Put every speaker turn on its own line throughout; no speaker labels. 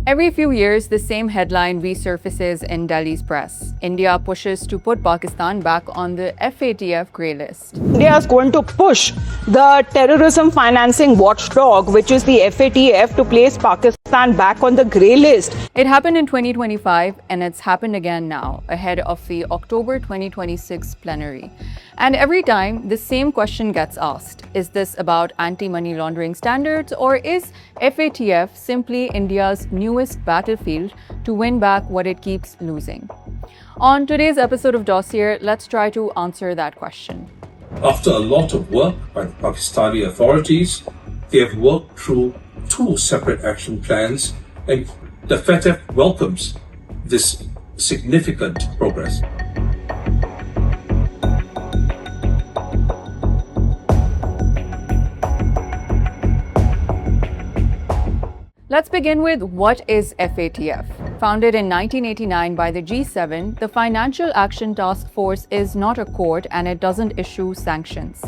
Every few years, the same headline resurfaces in Delhi's press. India pushes to put Pakistan back on the FATF grey list.
India is going to push the terrorism financing watchdog, which is the FATF, to place Pakistan back on the grey list.
It happened in 2025 and it's happened again now, ahead of the October 2026 plenary. And every time, the same question gets asked. Is this about anti-money laundering standards, or is FATF simply India's newest battlefield to win back what it keeps losing? On today's episode of Dossier, let's try to answer that question.
After a lot of work by the Pakistani authorities, they have worked through 2 separate action plans, and the FATF welcomes this significant progress.
Let's begin with what is FATF. Founded in 1989 by the G7, the Financial Action Task Force is not a court and it doesn't issue sanctions.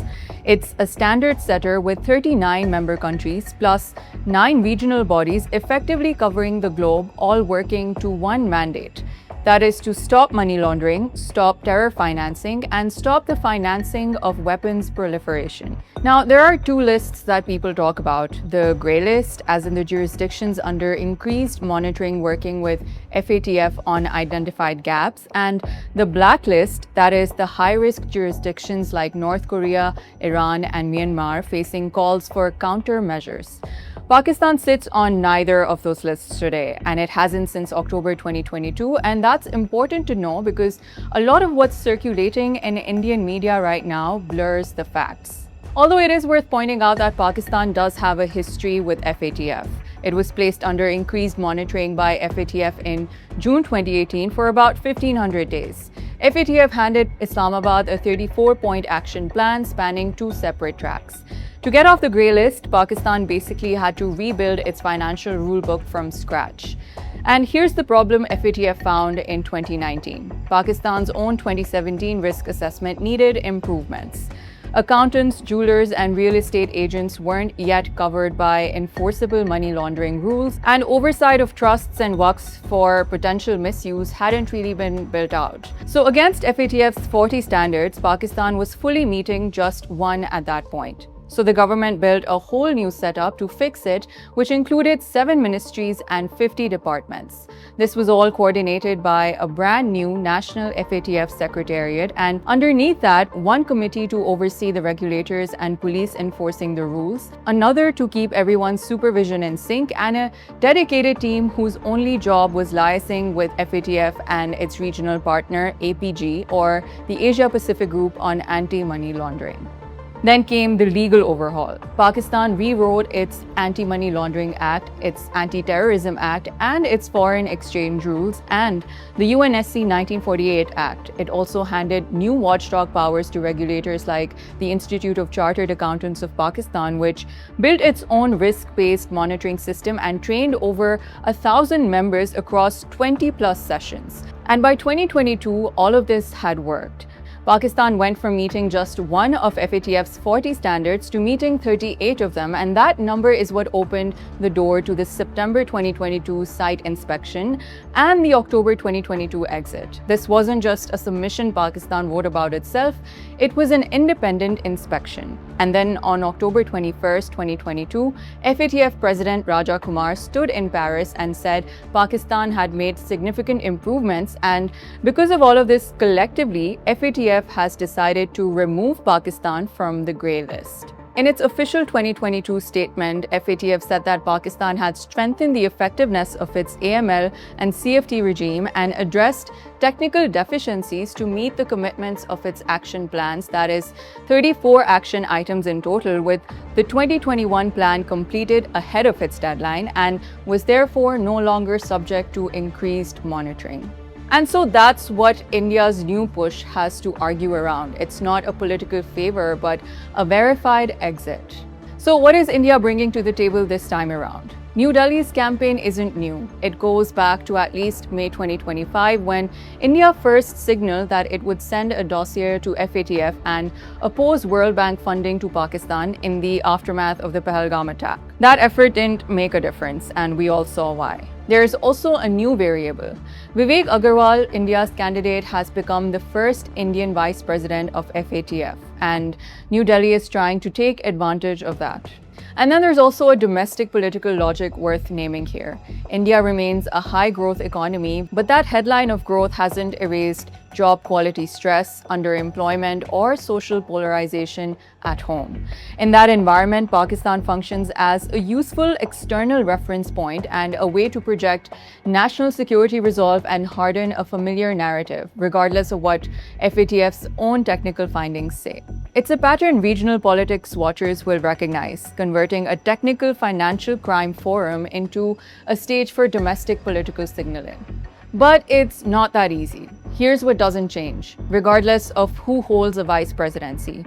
It's a standard setter with 39 member countries plus 9 regional bodies effectively covering the globe, all working to one mandate. That is to stop money laundering, stop terror financing, and stop the financing of weapons proliferation. Now, there are 2 lists that people talk about. The grey list, as in the jurisdictions under increased monitoring working with FATF on identified gaps, and the black list, that is the high-risk jurisdictions like North Korea, Iran, and Myanmar facing calls for countermeasures. Pakistan sits on neither of those lists today, and it hasn't since October 2022, and that's important to know because a lot of what's circulating in Indian media right now blurs the facts. Although it is worth pointing out that Pakistan does have a history with FATF. It was placed under increased monitoring by FATF in June 2018 for about 1,500 days. FATF handed Islamabad a 34-point action plan spanning 2 separate tracks. To get off the grey list, Pakistan basically had to rebuild its financial rulebook from scratch. And here's the problem FATF found in 2019. Pakistan's own 2017 risk assessment needed improvements. Accountants, jewelers, and real estate agents weren't yet covered by enforceable money laundering rules, and oversight of trusts and waqfs for potential misuse hadn't really been built out. So against FATF's 40 standards, Pakistan was fully meeting just 1 at that point. So the government built a whole new setup to fix it, which included 7 ministries and 50 departments. This was all coordinated by a brand new National FATF Secretariat, and underneath that, 1 committee to oversee the regulators and police enforcing the rules, another to keep everyone's supervision in sync, and a dedicated team whose only job was liaising with FATF and its regional partner, APG, or the Asia-Pacific Group on Anti-Money Laundering. Then came the legal overhaul. Pakistan rewrote its Anti-Money Laundering Act, its Anti-Terrorism Act, and its Foreign Exchange Rules, and the UNSC 1948 Act. It also handed new watchdog powers to regulators like the Institute of Chartered Accountants of Pakistan, which built its own risk-based monitoring system and trained over 1,000 members across 20+ sessions. And by 2022, all of this had worked. Pakistan went from meeting just 1 of FATF's 40 standards to meeting 38 of them, and that number is what opened the door to the September 2022 site inspection and the October 2022 exit. This wasn't just a submission Pakistan wrote about itself, it was an independent inspection. And then on October 21st, 2022, FATF President Raja Kumar stood in Paris and said Pakistan had made significant improvements, and because of all of this, collectively, FATF has decided to remove Pakistan from the grey list. In its official 2022 statement, FATF said that Pakistan had strengthened the effectiveness of its AML and CFT regime and addressed technical deficiencies to meet the commitments of its action plans, that is, 34 action items in total, with the 2021 plan completed ahead of its deadline and was therefore no longer subject to increased monitoring. And so that's what India's new push has to argue around. It's not a political favor, but a verified exit. So what is India bringing to the table this time around? New Delhi's campaign isn't new. It goes back to at least May 2025 when India first signaled that it would send a dossier to FATF and oppose World Bank funding to Pakistan in the aftermath of the Pahalgam attack. That effort didn't make a difference, and we all saw why. There is also a new variable. Vivek Agarwal, India's candidate, has become the first Indian vice president of FATF, and New Delhi is trying to take advantage of that. And then there's also a domestic political logic worth naming here. India remains a high-growth economy, but that headline of growth hasn't erased job quality stress, underemployment, or social polarization at home. In that environment, Pakistan functions as a useful external reference point and a way to project national security resolve and harden a familiar narrative, regardless of what FATF's own technical findings say. It's a pattern regional politics watchers will recognize, converting a technical financial crime forum into a stage for domestic political signaling. But it's not that easy. Here's what doesn't change, regardless of who holds a vice presidency.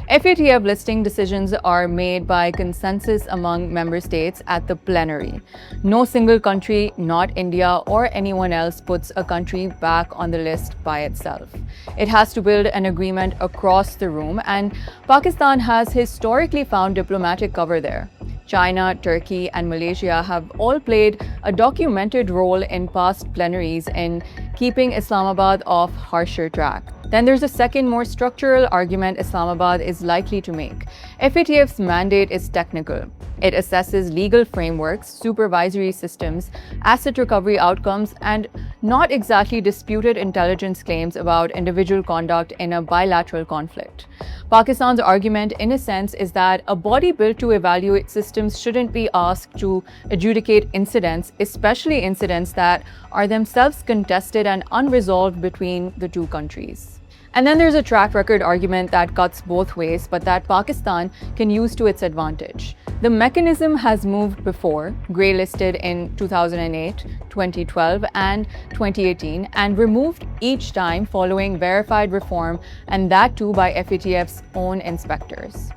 FATF listing decisions are made by consensus among member states at the plenary. No single country, not India or anyone else, puts a country back on the list by itself. It has to build an agreement across the room, and Pakistan has historically found diplomatic cover there. China, Turkey, and Malaysia have all played a documented role in past plenaries in keeping Islamabad off harsher track. Then there's a second, more structural argument Islamabad is likely to make. FATF's mandate is technical. It assesses legal frameworks, supervisory systems, asset recovery outcomes, and not exactly disputed intelligence claims about individual conduct in a bilateral conflict. Pakistan's argument, in a sense, is that a body built to evaluate systems shouldn't be asked to adjudicate incidents, especially incidents that are themselves contested and unresolved between the two countries. And then there's a track record argument that cuts both ways, but that Pakistan can use to its advantage. The mechanism has moved before, grey-listed in 2008, 2012, and 2018, and removed each time following verified reform, and that too by FATF's own inspectors.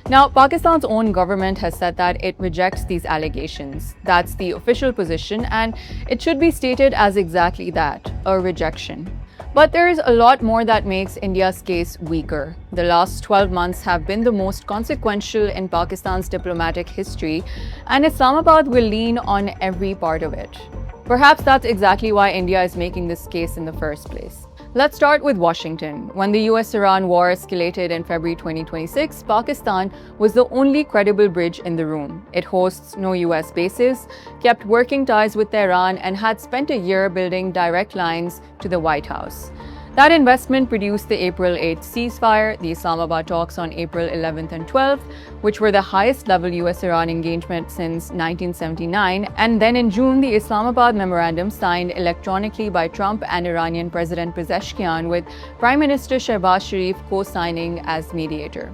Now, Pakistan's own government has said that it rejects these allegations. That's the official position, and it should be stated as exactly that, a rejection. But there is a lot more that makes India's case weaker. The last 12 months have been the most consequential in Pakistan's diplomatic history, and Islamabad will lean on every part of it. Perhaps that's exactly why India is making this case in the first place. Let's start with Washington. When the US-Iran war escalated in February 2026, Pakistan was the only credible bridge in the room. It hosts no US bases, kept working ties with Tehran, and had spent a year building direct lines to the White House. That investment produced the April 8th ceasefire, the Islamabad talks on April 11th and 12th, which were the highest level US-Iran engagement since 1979, and then in June, the Islamabad Memorandum signed electronically by Trump and Iranian President Pezeshkian, with Prime Minister Shehbaz Sharif co-signing as mediator.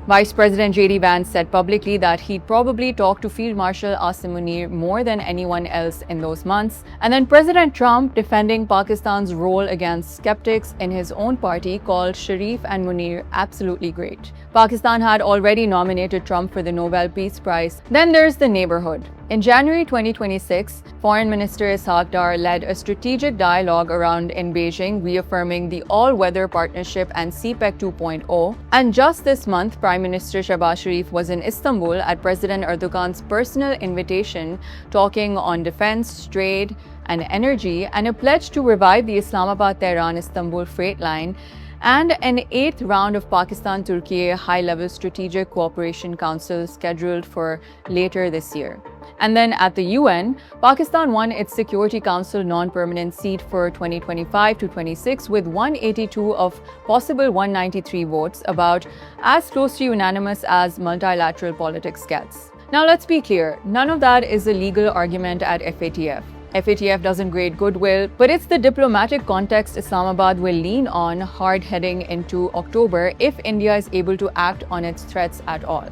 Vice President J.D. Vance said publicly that he'd probably talk to Field Marshal Asim Munir more than anyone else in those months. And then President Trump, defending Pakistan's role against skeptics in his own party, called Sharif and Munir absolutely great. Pakistan had already nominated Trump for the Nobel Peace Prize. Then there's the neighborhood. In January 2026, Foreign Minister Ishaq Dar led a strategic dialogue around in Beijing, reaffirming the all-weather partnership and CPEC 2.0. And just this month, Prime Minister Shehbaz Sharif was in Istanbul at President Erdogan's personal invitation, talking on defense, trade, and energy, and a pledge to revive the Islamabad-Tehran-Istanbul freight line, and an 8th round of Pakistan-Turkey high-level strategic cooperation council scheduled for later this year. And then at the UN, Pakistan won its Security Council non-permanent seat for 2025 to 26 with 182 of possible 193 votes, about as close to unanimous as multilateral politics gets. Now let's be clear, none of that is a legal argument at FATF. FATF doesn't grade goodwill, but it's the diplomatic context Islamabad will lean on hard heading into October if India is able to act on its threats at all.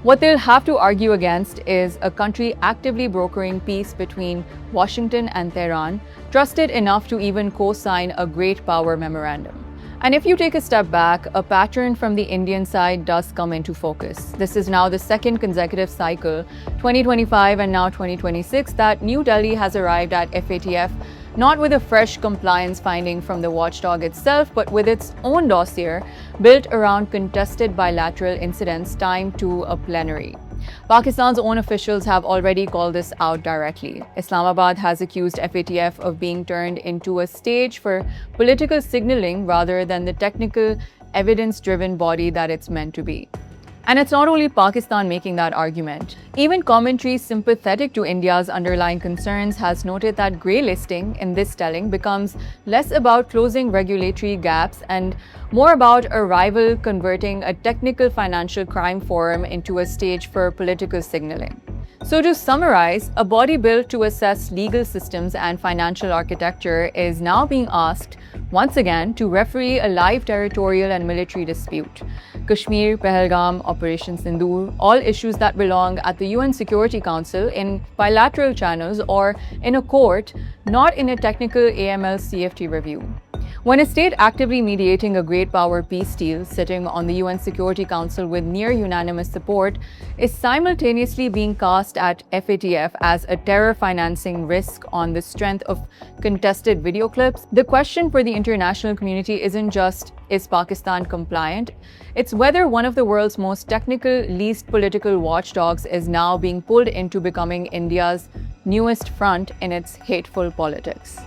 What they'll have to argue against is a country actively brokering peace between Washington and Tehran, trusted enough to even co-sign a great power memorandum. And if you take a step back, a pattern from the Indian side does come into focus. This is now the second consecutive cycle, 2025 and now 2026, that New Delhi has arrived at FATF, not with a fresh compliance finding from the watchdog itself, but with its own dossier built around contested bilateral incidents timed to a plenary. Pakistan's own officials have already called this out directly. Islamabad has accused FATF of being turned into a stage for political signaling rather than the technical, evidence-driven body that it's meant to be. And it's not only Pakistan making that argument. Even commentary sympathetic to India's underlying concerns has noted that grey listing in this telling becomes less about closing regulatory gaps and more about a rival converting a technical financial crime forum into a stage for political signaling. So to summarize, a body built to assess legal systems and financial architecture is now being asked once again to referee a live territorial and military dispute. Kashmir, Pahalgam, Operation Sindoor, all issues that belong at the UN Security Council in bilateral channels or in a court, not in a technical AML CFT review. When a state actively mediating a great power peace deal sitting on the UN Security Council with near unanimous support is simultaneously being cast at FATF as a terror financing risk on the strength of contested video clips, the question for the international community isn't just, is Pakistan compliant? It's whether one of the world's most technical, least political watchdogs is now being pulled into becoming India's newest front in its hateful politics.